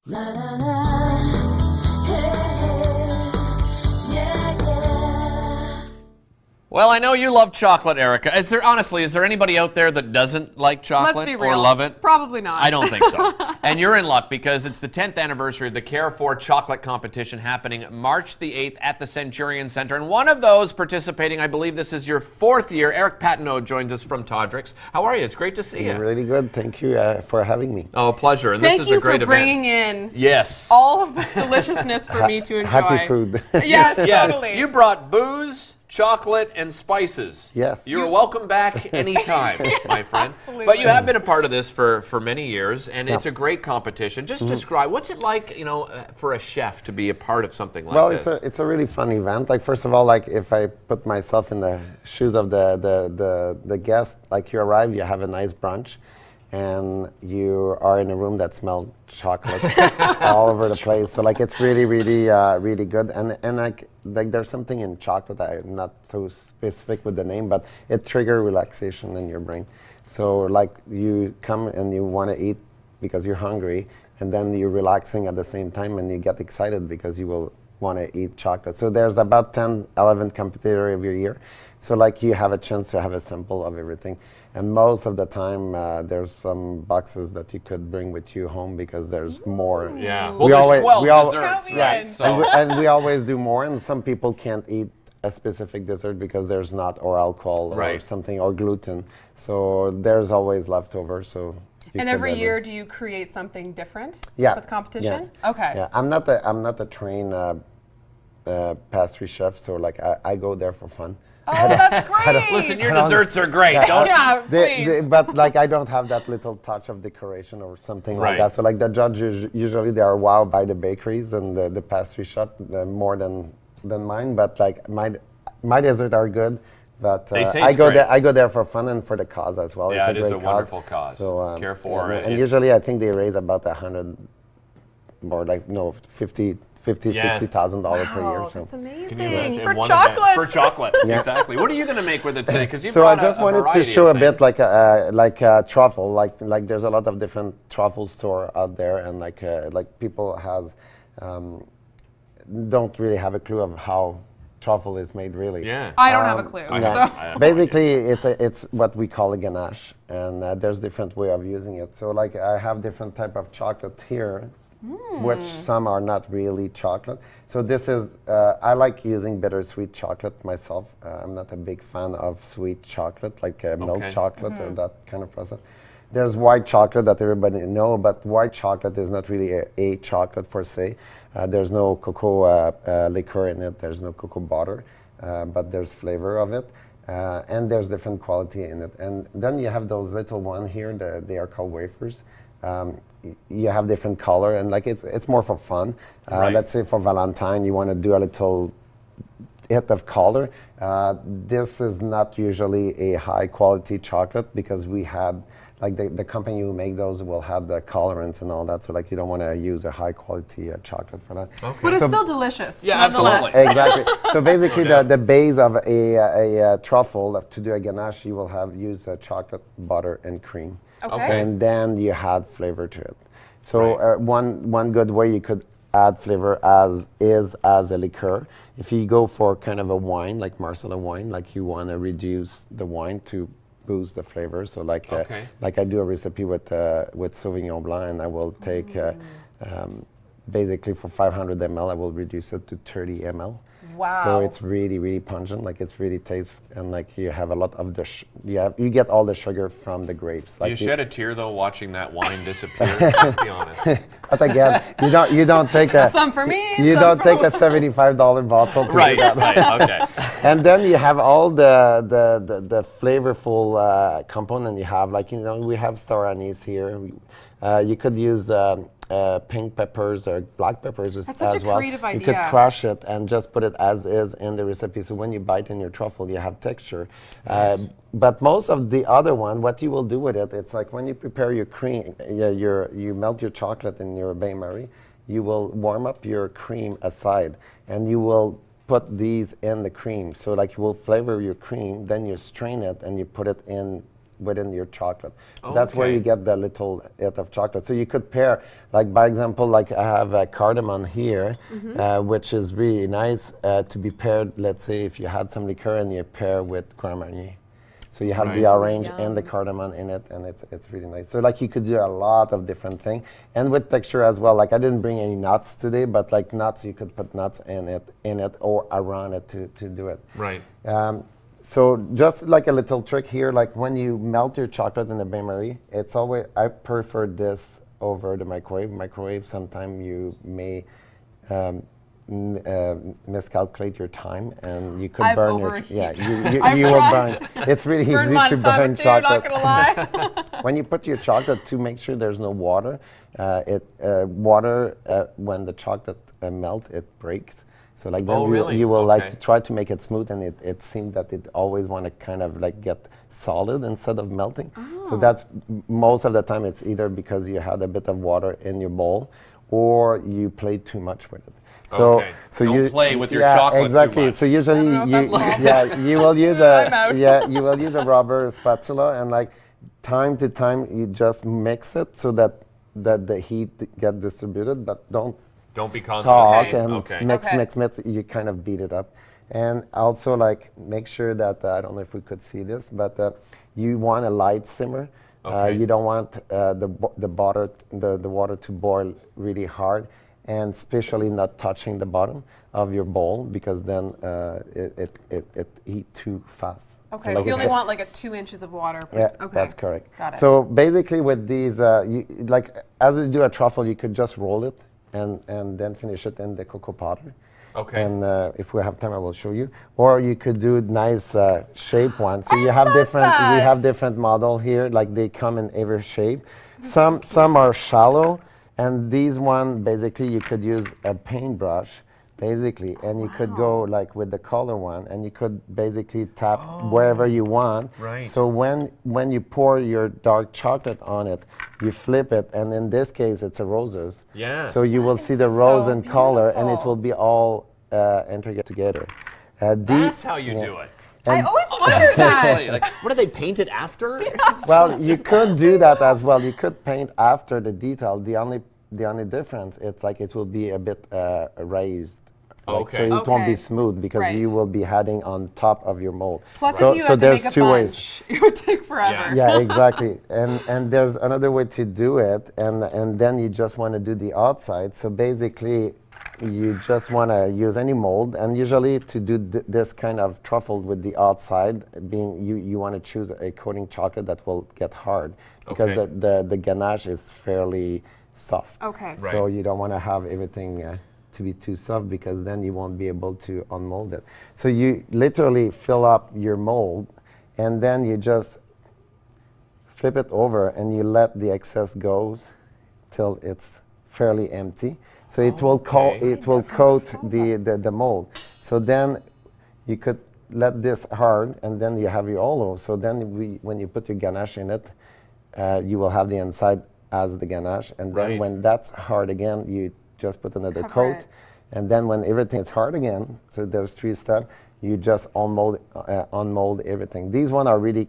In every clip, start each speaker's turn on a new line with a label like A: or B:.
A: La, la, la. Hey, hey. Yeah, yeah.
B: Well, I know you love chocolate, Erica. Is there anybody out there that doesn't like chocolate
C: Let's be real.
B: or love it?
C: Probably not.
B: I don't think so. And you're in luck because it's the 10th anniversary of the Carefor chocolate competition happening March the 8th at the Centurion Center. And one of those participating, I believe this is your 4th year, Eric Patino joins us from Todric's. How are you? It's great to see you.
D: Really good. Thank you for having me.
B: Oh, a pleasure. And
C: Thank
B: this is
C: you
B: a great
C: for bringing in
B: Yes.
C: all of this deliciousness for me to enjoy.
D: Happy food.
C: Yes,
B: Yeah,
C: totally.
B: you brought booze, chocolate, and spices.
D: Yes.
B: You're welcome back anytime, my friend.
C: Absolutely.
B: But you have been a part of this for many years, and it's a great competition. Just describe, what's it like, for a chef to be a part of something like
D: Well,
B: this?
D: it's a really fun event. Like, first of all, like if I put myself in the shoes of the guest, like you arrive, you have a nice brunch, and you are in a room that smells chocolate all over the place. So like it's really really good. And like there's something in chocolate that I'm not so specific with the name, but it triggers relaxation in your brain. So like you come and you want to eat because you're hungry, and then you're relaxing at the same time, and you get excited because you will want to eat chocolate. So there's about 10, 11 competitors every year. So like you have a chance to have a sample of everything. And most of the time, there's some boxes that you could bring with you home because there's more.
B: Yeah.
D: We
B: Well, there's
D: always-
B: 12
D: we
B: desserts,
C: Count me
B: right?
C: in.
B: So,
D: And we always do more, and some people can't eat a specific dessert because there's not or alcohol or
B: Right.
D: something or gluten. So there's always leftover. So you
C: And
D: could
C: every
D: have
C: year,
D: it.
C: do you create something different
D: Yeah.
C: with competition? Okay.
D: Yeah, I'm not a trained pastry chef, so like I go there for fun.
C: Oh, that's great.
B: listen, your desserts are great. Don't
C: Yeah, please.
D: But like I don't have that little touch of decoration or something
B: Right.
D: like that. So like the judges usually they are wowed by the bakeries and the pastry shop more than mine. But like my desserts are good. But
B: They taste
D: I go
B: great.
D: there. I go there for fun and for the cause as well.
B: Yeah,
D: it's
B: it is
D: great
B: a wonderful cause.
D: So
B: Carefor,
D: and
B: if-
D: usually I think they raise about 100, more like no 50,
B: Yeah.
D: $60,000 per year.
C: Wow,
D: So.
C: that's amazing.
B: Can you imagine?
C: For
B: One
C: chocolate.
B: event- For chocolate,
D: Yeah.
B: exactly. What are you going to make with it today? Because you
D: So I
B: brought
D: just
B: a
D: wanted to
B: variety
D: show a
B: of
D: bit
B: things.
D: like a truffle, like there's a lot of different truffle store out there, and like people don't really have a clue of how truffle is made really.
B: Yeah.
C: I don't have a clue.
B: I
C: so.
B: have-
D: Basically, it's what we call a ganache, and there's different way of using it. So like I have different type of chocolate here, which some are not really chocolate. So this is, I like using bittersweet chocolate myself. I'm not a big fan of sweet chocolate, like milk
B: Okay.
D: chocolate or that kind of process. There's white chocolate that everybody know, but white chocolate is not really a chocolate per se. There's no cocoa liquor in it. There's no cocoa butter, but there's flavor of it. And there's different quality in it. And then you have those little one here, they are called wafers. You have different color, and like it's more for fun.
B: Right.
D: Let's say for Valentine, you want to do a little hit of color. This is not usually a high quality chocolate because we had, like the company who make those will have the colorants and all that. So like you don't want to use a high quality chocolate for that.
B: Okay.
C: But it's
D: So-
C: still delicious.
B: Yeah,
C: nonetheless.
B: absolutely.
D: Exactly. So basically,
B: No doubt.
D: the base of a truffle to do a ganache, you will have use chocolate, butter, and cream,
C: Okay.
D: and then you add flavor to it. So
B: Right.
D: one good way you could add flavor as a liqueur. If you go for kind of a wine like Marsala wine, like you want to reduce the wine to boost the flavor. So like
B: Okay.
D: like I do a recipe with Sauvignon Blanc, and I will take basically for 500 ml, I will reduce it to 30 ml.
C: Wow.
D: So it's really, really pungent. Like it's really tastes, and like you have a lot of the you get all the sugar from the grapes.
B: Do you
D: Like
B: shed a tear, though, watching that wine disappear? Be honest.
D: but again, you don't take a
C: Some for me.
D: you
C: some
D: don't
C: for
D: take a $75 bottle to
B: Right,
D: do that.
B: right, okay.
D: And then you have all the flavorful component you have. Like we have star anise here. You could use pink peppers or black peppers
C: That's such
D: as
C: a
D: well.
C: creative
D: You could
C: idea.
D: crush it and just put it as is in the recipe. So when you bite in your truffle, you have texture. But most of the other one, what you will do with it, it's like when you prepare your cream, you melt your chocolate in your bain-marie, you will warm up your cream aside, and you will put these in the cream. So like you will flavor your cream, then you strain it and you put it in within your chocolate. So that's where you
B: Okay.
D: get the little hit of chocolate. So you could pair, like by example, like I have a cardamom here, which is really nice to be paired. Let's say if you had some liqueur and you pair with Grand Marnier. So you have the
B: Right.
D: orange and the cardamom in it, and it's really nice. So like you could do a lot of different things, and with texture as well. Like I didn't bring any nuts today, but like nuts, you could put nuts in it or around it to do it.
B: Right.
D: So just like a little trick here, like when you melt your chocolate in the bain-marie, it's always, I prefer this over the microwave. Microwave, sometimes you may miscalculate your time and you could
C: I've
D: burn your,
C: overheated.
D: you will burn. It's really
C: Burn
D: easy
C: mine
D: to
C: time
D: burn
C: or two, not
D: chocolate.
C: gonna lie.
D: When you put your chocolate, to make sure there's no water, water when the chocolate melt, it breaks. So like then
B: Oh, really?
D: you will
B: Okay.
D: like try to make it smooth, and it seems that it always want to kind of like get solid instead of melting. So that's most of the time it's either because you had a bit of water in your bowl, or you played too much with it. So
B: Okay. Don't play with your
D: yeah,
B: chocolate too
D: exactly.
B: much.
D: So usually
C: I don't know if that's
D: you will use
C: I'm out.
D: you will use a rubber spatula, and like time to time you just mix it so that the heat get distributed, but don't
B: Don't be
D: talk
B: constipated.
D: and
B: Okay.
D: mix,
C: Okay.
D: mix. You kind of beat it up, and also like make sure that I don't know if we could see this, but you want a light simmer.
B: Okay.
D: You don't want the water to boil really hard, and especially not touching the bottom of your bowl, because then it heat too fast.
C: Okay,
D: like
C: so you only
D: it-
C: want like a 2 inches of water.
D: yeah,
C: Okay.
D: that's correct.
C: Got it.
D: So basically, with these, like as you do a truffle, you could just roll it and then finish it in the cocoa powder.
B: Okay.
D: And if we have time, I will show you. Or you could do nice shape one. So you have
C: love
D: different. We have
C: that.
D: different model here. Like they come in every shape. Some are shallow, and these one basically you could use a paintbrush. Basically, and you could go like with the color one, and you could basically tap wherever you want.
B: Right.
D: So when you pour your dark chocolate on it, you flip it, and in this case, it's a roses.
B: Yeah.
D: So you will
C: is
D: see the rose
C: so
D: in color, and it
C: beautiful.
D: will be all integrated together.
B: That's how you do it.
C: I always wondered that.
B: Seriously, like, what do they paint it after?
D: Well, you could do that as well. You could paint after the detail. The only difference, it's like it will be a bit raised. Like, so
B: Okay.
D: it won't
C: Okay.
D: be smooth because
C: Right.
D: you will be adding on top of your mold.
C: Plus,
D: so
C: if you
D: so
C: had to
D: there's
C: make a
D: two ways.
C: bunch, it would take forever.
D: Yeah, exactly. And there's another way to do it, and then you just want to do the outside. So basically, you just want to use any mold, and usually to do this kind of truffle with the outside, being you want to choose a coating chocolate that will get hard, because
B: Okay.
D: the ganache is fairly soft.
C: Okay.
B: Right.
D: So you don't want to have everything to be too soft, because then you won't be able to unmold it. So you literally fill up your mold, and then you just flip it over and you let the excess goes till it's fairly empty. So it will
B: Okay.
D: it will coat the mold. So then you could let this hard, and then you have your olo. So then when you put your ganache in it, you will have the inside as the ganache, and then
B: Right.
D: when that's hard again, you just put another
C: Cover
D: coat,
C: it.
D: and then when everything is hard again, so there's 3 steps, you just unmold everything. These ones are really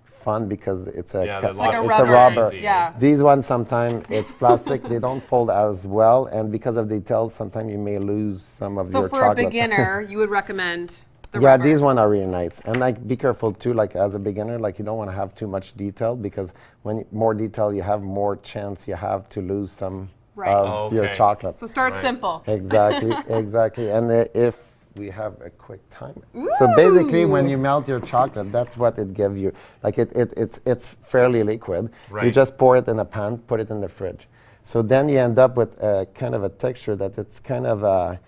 D: fun because it's a
B: Yeah, they're
C: It's like a
B: It's
C: rubber.
B: a rubber.
C: Yeah.
D: These ones sometimes it's plastic, they don't fold as well, and because of the details, sometimes you may lose some of
C: So
D: your
C: for
D: chocolate.
C: a beginner, you would recommend the
D: Yeah,
C: rubber.
D: these ones are really nice, and like be careful too. Like as a beginner, like you don't want to have too much detail, because when more detail you have, more chance you have to lose some
C: Right.
D: of your
B: Okay.
D: chocolate.
C: So start
B: Right.
C: simple.
D: Exactly, exactly. And if we have a quick time. So basically, when you melt your chocolate, that's what it gives you. Like it's fairly liquid. You
B: Right.
D: just pour it in a pan, put it in the fridge. So then you end up with a kind of a texture that it's kind of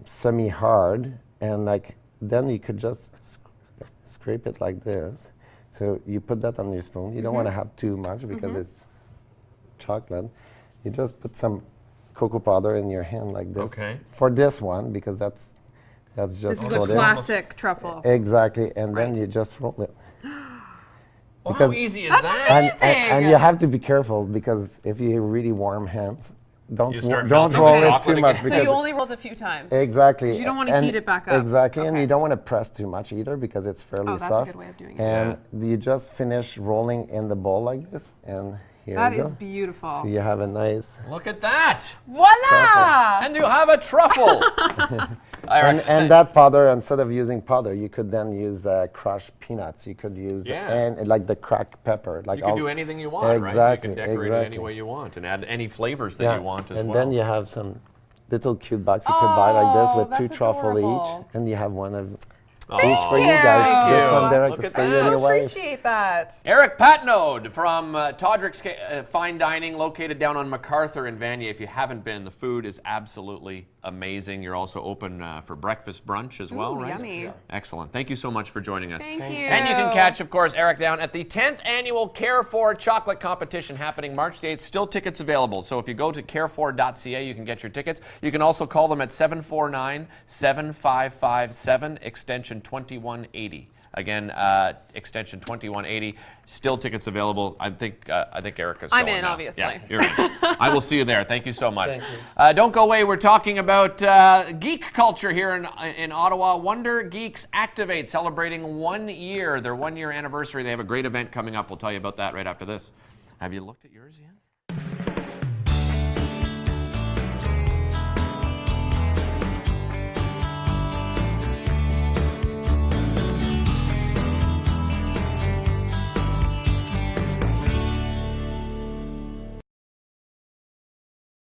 D: semi-hard, and like then you could just scrape it like this. So you put that on your spoon. You don't want to have too much because it's chocolate. You just put some cocoa powder in your hand like this.
B: Okay.
D: For this one, because that's just
C: This is
D: for
C: a
D: this.
C: classic truffle.
D: Exactly, and then
C: Right.
D: you just roll it.
B: Well, how easy is that?
D: And you have to be careful, because if you have really warm hands, don't
B: You start
D: don't
B: melting
D: roll
B: the
D: it
B: chocolate
D: too much
B: again.
C: So
D: because
C: you only rolled a few times.
D: exactly.
C: 'Cause you don't want to
D: And-
C: heat it back up.
D: Exactly, and
C: Okay.
D: you don't want to press too much either because it's fairly
C: Oh, that's a
D: soft.
C: good way of doing it.
D: And you just finish rolling in the bowl like this, and here
C: That
D: you go.
C: is beautiful.
D: So you have a nice.
B: Look at that.
C: Voila!
B: And you have a truffle. Eric,
D: And that powder, instead of using powder, you could then use crushed peanuts. You could use and like the cracked pepper. Like
B: you can do anything you want, right?
D: Exactly,
B: You can decorate it any
D: exactly.
B: way you want and add any flavors that you want as
D: and
B: well.
D: then you have some little cute bucks you could buy like this with two
C: that's
D: truffle
C: adorable.
D: each, and you have one of
C: Thank
D: each for you
C: you.
D: guys.
C: Thank
D: This
B: you.
D: one, Derek,
B: Look
D: is
B: at
D: for you
B: that.
D: and your wife.
C: Appreciate that.
B: Eric Patnaud from Todric's Fine Dining, located down on MacArthur in Vanier. If you haven't been, the food is absolutely amazing. You're also open for breakfast brunch as well,
C: Ooh,
B: right?
C: yummy.
B: Excellent. Thank you so much for joining us.
C: Thank you.
B: And you can catch, of course, Eric down at the 10th annual Carefor chocolate competition happening March the 8th. Still tickets available. So if you go to carefor.ca, you can get your tickets. You can also call them at 749-7557, extension 2180. Again, extension 2180. Still tickets available. I think Eric is
C: I'm
B: going
C: in,
B: now.
C: obviously.
B: Yeah, you're in. I will see you there. Thank you so much.
D: Thank you.
B: Don't go away. We're talking about geek culture here in Ottawa. Wonder Geeks Activate, celebrating 1 year, their 1 year anniversary. They have a great event coming up. We'll tell you about that right after this. Have you looked at yours yet?